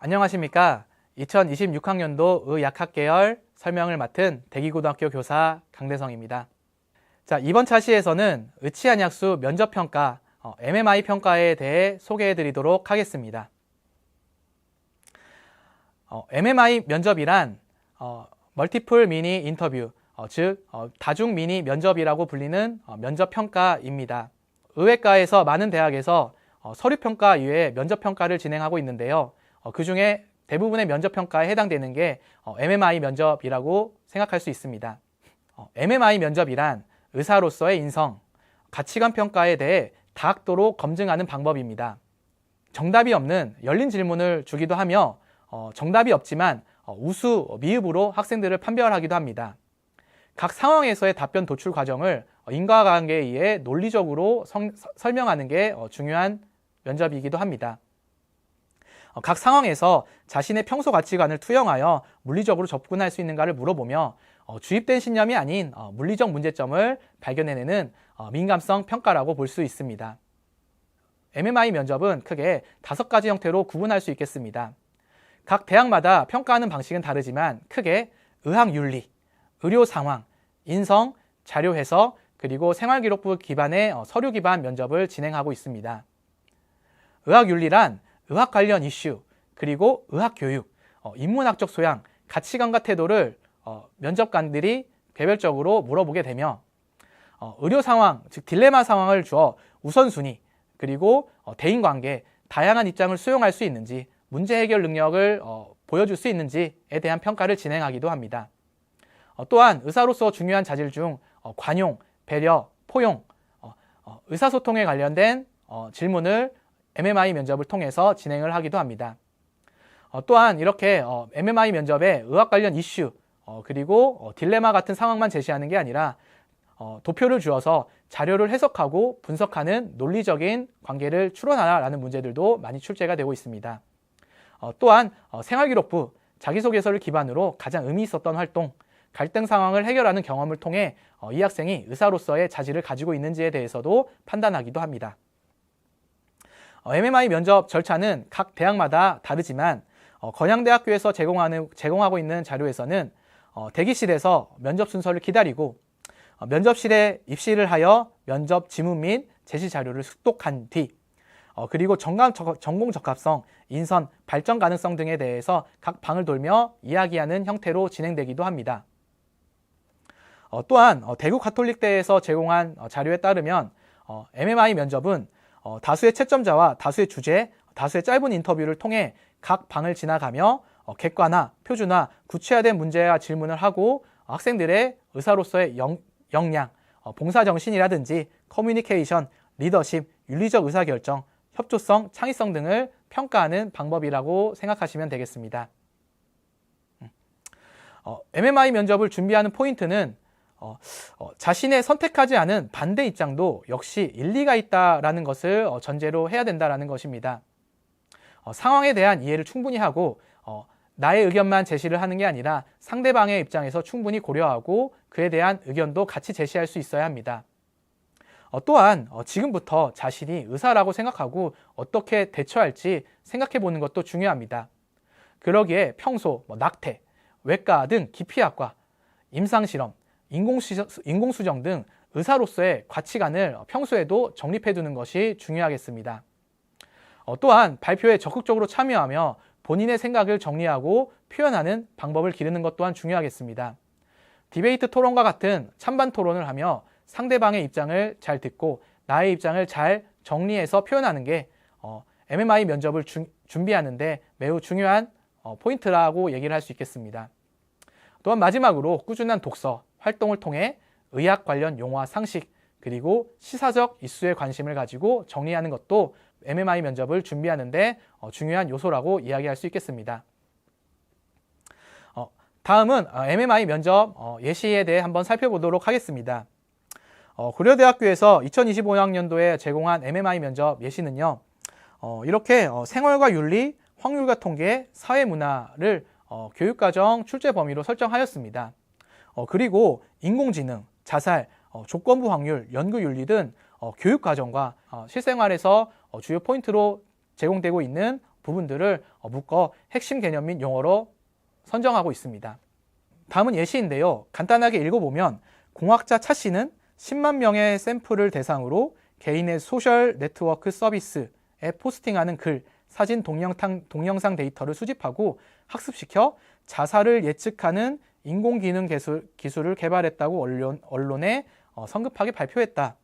안녕하십니까. 2026학년도 의약학계열 설명을 맡은 대기고등학교 교사 강대성입니다. 자, 이번 차시에서는 의치한약수 면접평가, MMI 평가에 대해 소개해 드리도록 하겠습니다. MMI 면접이란 멀티플 미니 인터뷰, 즉 다중 미니 면접이라고 불리는 면접평가입니다. 의외과에서 많은 대학에서 서류평가 이외에 면접평가를 진행하고 있는데요. 그 중에 대부분의 면접평가에 해당되는 게 MMI 면접이라고 생각할 수 있습니다. MMI 면접이란 의사로서의 인성, 가치관 평가에 대해 다학도로 검증하는 방법입니다. 정답이 없는 열린 질문을 주기도 하며 정답이 없지만 우수, 미흡으로 학생들을 판별하기도 합니다. 각 상황에서의 답변 도출 과정을 인과관계에 의해 논리적으로 설명하는 게 중요한 면접이기도 합니다. 각 상황에서 자신의 평소 가치관을 투영하여 물리적으로 접근할 수 있는가를 물어보며 주입된 신념이 아닌 물리적 문제점을 발견해내는 민감성 평가라고 볼 수 있습니다. MMI 면접은 크게 5가지 형태로 구분할 수 있겠습니다. 각 대학마다 평가하는 방식은 다르지만 크게 의학윤리, 의료 상황, 인성, 자료 해석, 그리고 생활기록부 기반의 서류 기반 면접을 진행하고 있습니다. 의학윤리란 의학 관련 이슈, 그리고 의학교육, 인문학적 소양, 가치관과 태도를 면접관들이 개별적으로 물어보게 되며 의료 상황, 즉 딜레마 상황을 주어 우선순위, 그리고 대인관계, 다양한 입장을 수용할 수 있는지, 문제 해결 능력을 보여줄 수 있는지에 대한 평가를 진행하기도 합니다. 또한 의사로서 중요한 자질 중 관용, 배려, 포용, 의사소통에 관련된 질문을 MMI 면접을 통해서 진행을 하기도 합니다. 또한 이렇게 MMI 면접에 의학 관련 이슈, 그리고 딜레마 같은 상황만 제시하는 게 아니라 도표를 주어서 자료를 해석하고 분석하는 논리적인 관계를 추론하라는 문제들도 많이 출제가 되고 있습니다. 또한 생활기록부, 자기소개서를 기반으로 가장 의미 있었던 활동, 갈등 상황을 해결하는 경험을 통해 이 학생이 의사로서의 자질을 가지고 있는지에 대해서도 판단하기도 합니다. MMI 면접 절차는 각 대학마다 다르지만 건양대학교에서 제공하고 있는 자료에서는 대기실에서 면접 순서를 기다리고 면접실에 입실을 하여 면접 지문 및 제시 자료를 숙독한 뒤 그리고 전공 적합성, 인선, 발전 가능성 등에 대해서 각 방을 돌며 이야기하는 형태로 진행되기도 합니다. 또한 대구 가톨릭대에서 제공한 자료에 따르면 MMI 면접은 다수의 채점자와 다수의 주제, 다수의 짧은 인터뷰를 통해 각 방을 지나가며 객관화, 표준화, 구체화된 문제와 질문을 하고 학생들의 의사로서의 역량, 봉사정신이라든지 커뮤니케이션, 리더십, 윤리적 의사결정, 협조성, 창의성 등을 평가하는 방법이라고 생각하시면 되겠습니다. MMI 면접을 준비하는 포인트는 자신의 선택하지 않은 반대 입장도 역시 일리가 있다라는 것을 전제로 해야 된다는 것입니다. 상황에 대한 이해를 충분히 하고 나의 의견만 제시를 하는 게 아니라 상대방의 입장에서 충분히 고려하고 그에 대한 의견도 같이 제시할 수 있어야 합니다. 또한 지금부터 자신이 의사라고 생각하고 어떻게 대처할지 생각해 보는 것도 중요합니다. 그러기에 평소 낙태, 외과 등 기피학과, 임상실험, 인공수정 등 의사로서의 가치관을 평소에도 정립해 두는 것이 중요하겠습니다. 또한 발표에 적극적으로 참여하며 본인의 생각을 정리하고 표현하는 방법을 기르는 것 또한 중요하겠습니다. 디베이트 토론과 같은 찬반 토론을 하며 상대방의 입장을 잘 듣고 나의 입장을 잘 정리해서 표현하는 게 MMI 면접을 준비하는데 매우 중요한 포인트라고 얘기를 할 수 있겠습니다. 또한 마지막으로 꾸준한 독서, 활동을 통해 의학 관련 용어와 상식, 그리고 시사적 이슈에 관심을 가지고 정리하는 것도 MMI 면접을 준비하는데 중요한 요소라고 이야기할 수 있겠습니다. 다음은 MMI 면접 예시에 대해 한번 살펴보도록 하겠습니다. 고려대학교에서 2025학년도에 제공한 MMI 면접 예시는요. 이렇게 생활과 윤리, 확률과 통계, 사회문화를 교육과정 출제 범위로 설정하였습니다. 그리고 인공지능, 자살, 조건부 확률, 연구윤리 등 교육과정과 실생활에서 주요 포인트로 제공되고 있는 부분들을 묶어 핵심 개념 및 용어로 선정하고 있습니다. 다음은 예시인데요. 간단하게 읽어보면 공학자 차 씨는 10만 명의 샘플을 대상으로 개인의 소셜 네트워크 서비스에 포스팅하는 글, 사진, 동영상 데이터를 수집하고 학습시켜 자살을 예측하는 인공지능 기술을 개발했다고 언론에 성급하게 발표했다.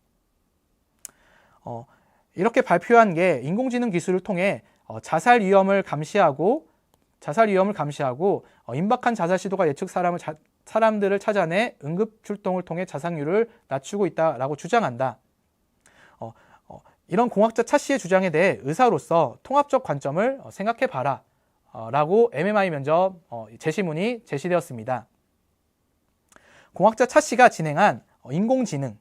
이렇게 발표한 게 인공지능 기술을 통해 자살 위험을 감시하고 임박한 자살 시도가 예측 사람들을 찾아내 응급 출동을 통해 자살률을 낮추고 있다라고 주장한다. 이런 공학자 차 씨의 주장에 대해 의사로서 통합적 관점을 생각해 봐라 라고 MMI 면접 제시문이 제시되었습니다. 공학자 차 씨가 진행한 인공지능,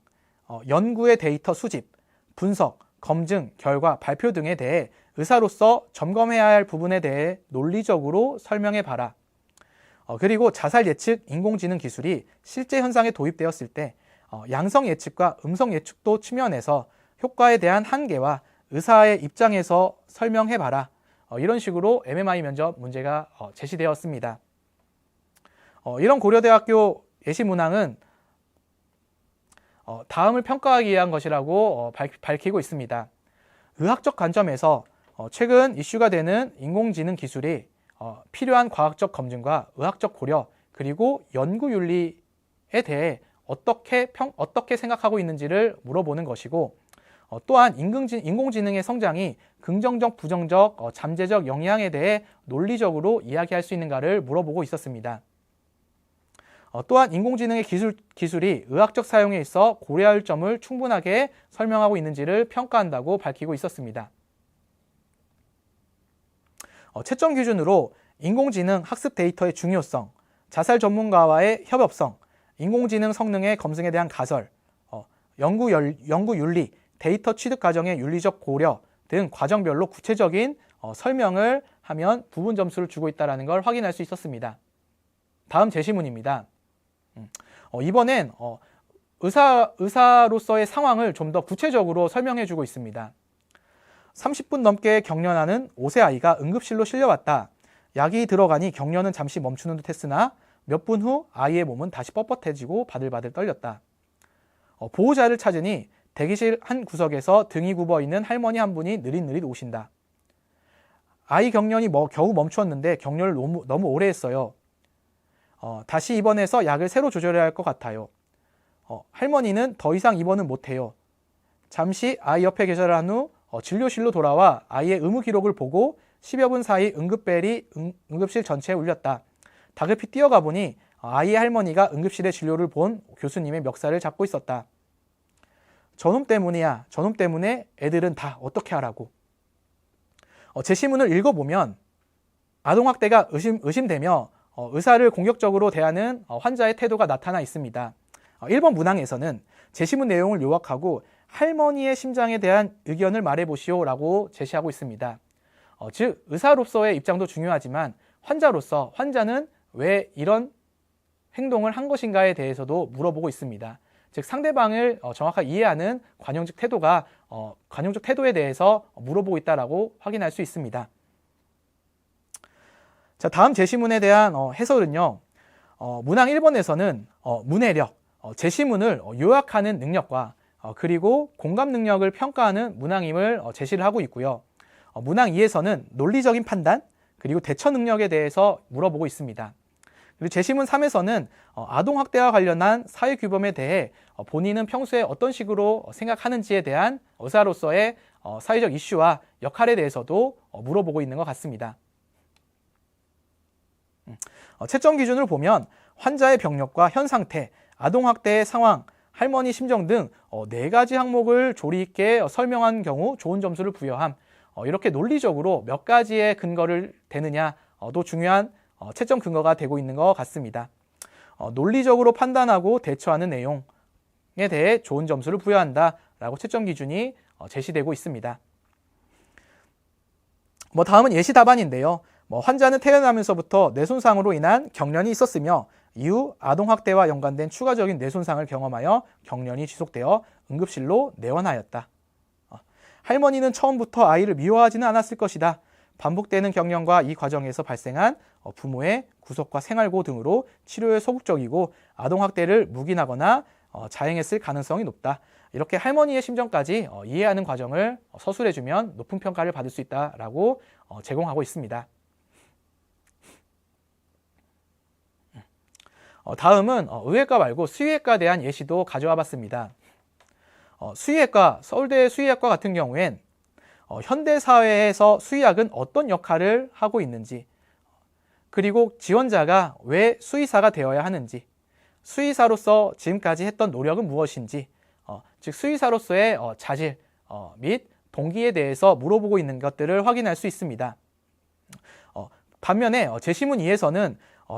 연구의 데이터 수집, 분석, 검증, 결과, 발표 등에 대해 의사로서 점검해야 할 부분에 대해 논리적으로 설명해 봐라. 그리고 자살 예측 인공지능 기술이 실제 현상에 도입되었을 때 양성 예측과 음성 예측도 측면에서 효과에 대한 한계와 의사의 입장에서 설명해 봐라. 이런 식으로 MMI 면접 문제가 제시되었습니다. 이런 고려대학교 예시 문항은 다음을 평가하기 위한 것이라고 밝히고 있습니다. 의학적 관점에서 최근 이슈가 되는 인공지능 기술이 필요한 과학적 검증과 의학적 고려 그리고 연구 윤리에 대해 어떻게 생각하고 있는지를 물어보는 것이고 또한 인공지능의 성장이 긍정적, 부정적, 잠재적 영향에 대해 논리적으로 이야기할 수 있는가를 물어보고 있었습니다. 또한 인공지능의 기술이 의학적 사용에 있어 고려할 점을 충분하게 설명하고 있는지를 평가한다고 밝히고 있었습니다. 채점 기준으로 인공지능 학습 데이터의 중요성, 자살 전문가와의 협업성, 인공지능 성능의 검증에 대한 가설, 연구 윤리, 데이터 취득 과정의 윤리적 고려 등 과정별로 구체적인 설명을 하면 부분 점수를 주고 있다는 걸 확인할 수 있었습니다. 다음 제시문입니다. 이번엔 의사로서의 상황을 좀 더 구체적으로 설명해 주고 있습니다. 30분 넘게 경련하는 5세 아이가 응급실로 실려왔다. 약이 들어가니 경련은 잠시 멈추는 듯 했으나 몇 분 후 아이의 몸은 다시 뻣뻣해지고 바들바들 떨렸다. 보호자를 찾으니 대기실 한 구석에서 등이 굽어 있는 할머니 한 분이 느릿느릿 오신다. 아이 경련이 겨우 멈추었는데 경련을 너무 오래 했어요. 다시 입원해서 약을 새로 조절해야 할 것 같아요. 할머니는 더 이상 입원은 못해요. 잠시 아이 옆에 계절을 한 후 진료실로 돌아와 아이의 의무 기록을 보고 10여 분 사이 응급벨이 응급실 전체에 울렸다. 다급히 뛰어가 보니 아이의 할머니가 응급실의 진료를 본 교수님의 멱살을 잡고 있었다. 저놈 때문이야. 저놈 때문에 애들은 다 어떻게 하라고. 제시문을 읽어보면 아동학대가 의심되며 의사를 공격적으로 대하는 환자의 태도가 나타나 있습니다. 1번 문항에서는 제시문 내용을 요약하고 할머니의 심장에 대한 의견을 말해보시오 라고 제시하고 있습니다. 즉 의사로서의 입장도 중요하지만 환자는 왜 이런 행동을 한 것인가에 대해서도 물어보고 있습니다. 즉 상대방을 정확하게 이해하는 관용적 태도에 대해서 물어보고 있다라고 확인할 수 있습니다. 자, 다음 제시문에 대한 해설은요. 문항 1번에서는 문해력, 제시문을 요약하는 능력과 그리고 공감 능력을 평가하는 문항임을 제시를 하고 있고요. 문항 2에서는 논리적인 판단, 그리고 대처 능력에 대해서 물어보고 있습니다. 그리고 제시문 3에서는 아동학대와 관련한 사회규범에 대해 본인은 평소에 어떤 식으로 생각하는지에 대한 의사로서의 사회적 이슈와 역할에 대해서도 물어보고 있는 것 같습니다. 채점 기준을 보면 환자의 병력과 현 상태, 아동학대의 상황, 할머니 심정 등 4가지 항목을 조리 있게 설명한 경우 좋은 점수를 부여함. 이렇게 논리적으로 몇 가지의 근거를 대느냐도 중요한 채점 근거가 되고 있는 것 같습니다. 논리적으로 판단하고 대처하는 내용에 대해 좋은 점수를 부여한다라고 채점 기준이 제시되고 있습니다. 다음은 예시 답안인데요. 환자는 태어나면서부터 뇌손상으로 인한 경련이 있었으며 이후 아동학대와 연관된 추가적인 뇌손상을 경험하여 경련이 지속되어 응급실로 내원하였다. 할머니는 처음부터 아이를 미워하지는 않았을 것이다. 반복되는 경련과 이 과정에서 발생한 부모의 구속과 생활고 등으로 치료에 소극적이고 아동학대를 묵인하거나 자행했을 가능성이 높다. 이렇게 할머니의 심정까지 이해하는 과정을 서술해주면 높은 평가를 받을 수 있다라고 제공하고 있습니다. 다음은 의외과 말고 수의학과에 대한 예시도 가져와 봤습니다. 수의학과, 서울대 수의학과 같은 경우엔 현대사회에서 수의학은 어떤 역할을 하고 있는지, 그리고 지원자가 왜 수의사가 되어야 하는지, 수의사로서 지금까지 했던 노력은 무엇인지, 즉 수의사로서의 자질 및 동기에 대해서 물어보고 있는 것들을 확인할 수 있습니다. 반면에 제시문 2에서는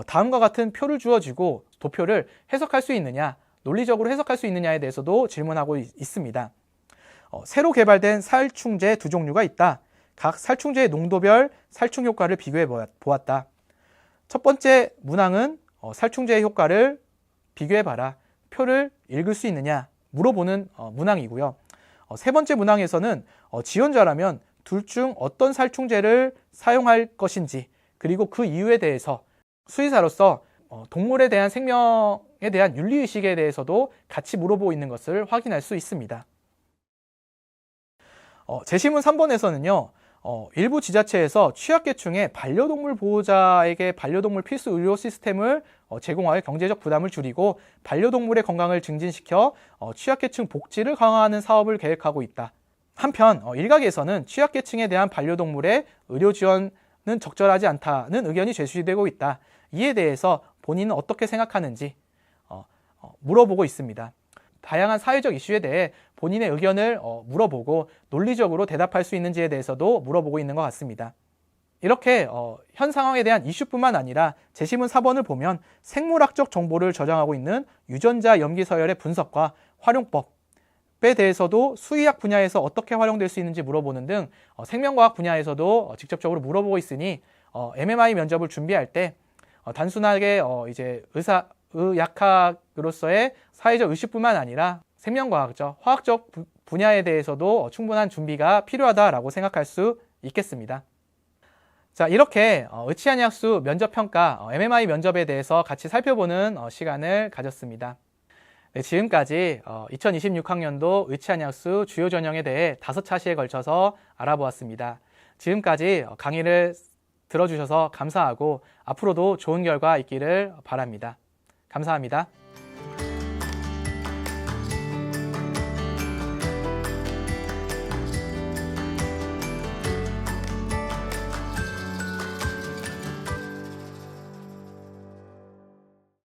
다음과 같은 표를 주어지고 도표를 해석할 수 있느냐, 논리적으로 해석할 수 있느냐에 대해서도 질문하고 있습니다. 새로 개발된 살충제 두 종류가 있다. 각 살충제의 농도별 살충 효과를 비교해 보았다. 첫 번째 문항은 살충제의 효과를 비교해 봐라. 표를 읽을 수 있느냐 물어보는 문항이고요. 세 번째 문항에서는 지원자라면 둘 중 어떤 살충제를 사용할 것인지, 그리고 그 이유에 대해서 수의사로서 동물에 대한 생명에 대한 윤리의식에 대해서도 같이 물어보고 있는 것을 확인할 수 있습니다. 제시문 3번에서는요, 일부 지자체에서 취약계층의 반려동물 보호자에게 반려동물 필수 의료 시스템을 제공하여 경제적 부담을 줄이고 반려동물의 건강을 증진시켜 취약계층 복지를 강화하는 사업을 계획하고 있다. 한편 일각에서는 취약계층에 대한 반려동물의 의료 지원은 적절하지 않다는 의견이 제시되고 있다. 이에 대해서 본인은 어떻게 생각하는지 물어보고 있습니다. 다양한 사회적 이슈에 대해 본인의 의견을 물어보고 논리적으로 대답할 수 있는지에 대해서도 물어보고 있는 것 같습니다. 이렇게 현 상황에 대한 이슈뿐만 아니라 제시문 4번을 보면 생물학적 정보를 저장하고 있는 유전자 염기 서열의 분석과 활용법에 대해서도 수의학 분야에서 어떻게 활용될 수 있는지 물어보는 등 생명과학 분야에서도 직접적으로 물어보고 있으니 MMI 면접을 준비할 때 단순하게 이제 의학학으로서의 사회적 의식뿐만 아니라 생명과학적, 화학적 분야에 대해서도 충분한 준비가 필요하다라고 생각할 수 있겠습니다. 자, 이렇게 의치안약수 면접평가, MMI 면접에 대해서 같이 살펴보는 시간을 가졌습니다. 네, 지금까지 2026학년도 의치안약수 주요 전형에 대해 5차시에 걸쳐서 알아보았습니다. 지금까지 강의를 들어주셔서 감사하고 앞으로도 좋은 결과 있기를 바랍니다. 감사합니다.